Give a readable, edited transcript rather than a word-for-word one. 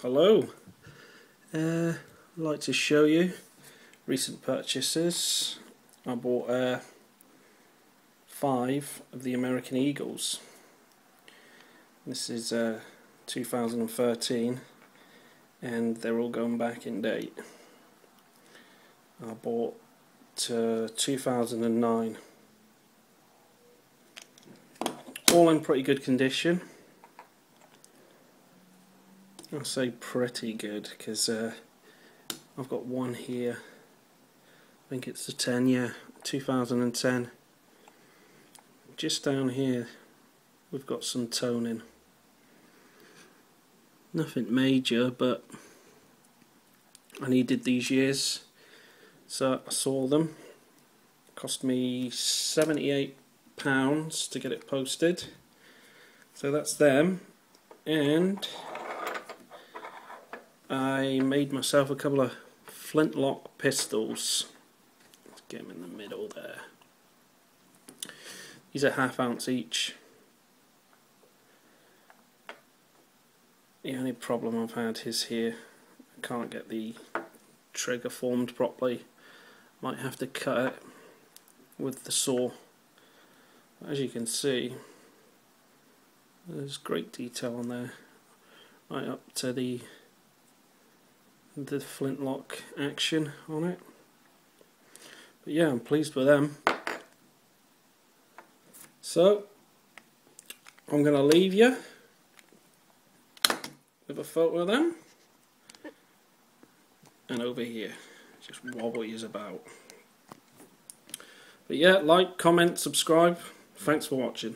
Hello, I'd like to show you recent purchases. I bought 5 of the American Eagles. This is 2013 and they're all going back in date. I bought 2009. All in pretty good condition. I'll say pretty good because I've got one here. I think it's the 10, yeah, 2010. Just down here we've got some toning. Nothing major, but I needed these years, so I saw them. Cost me £78 to get it posted. So that's them, and I made myself a couple of flintlock pistols. Let's get them in the middle there. These are ½ ounce each. The only problem I've had is here. I can't get the trigger formed properly. Might have to cut it with the saw. As you can see, there's great detail on there, right up to the flintlock action on it. But yeah, I'm pleased with them. So I'm going to leave you with a photo of them, and over here, just what he's about. But yeah, like, comment, subscribe. Thanks for watching.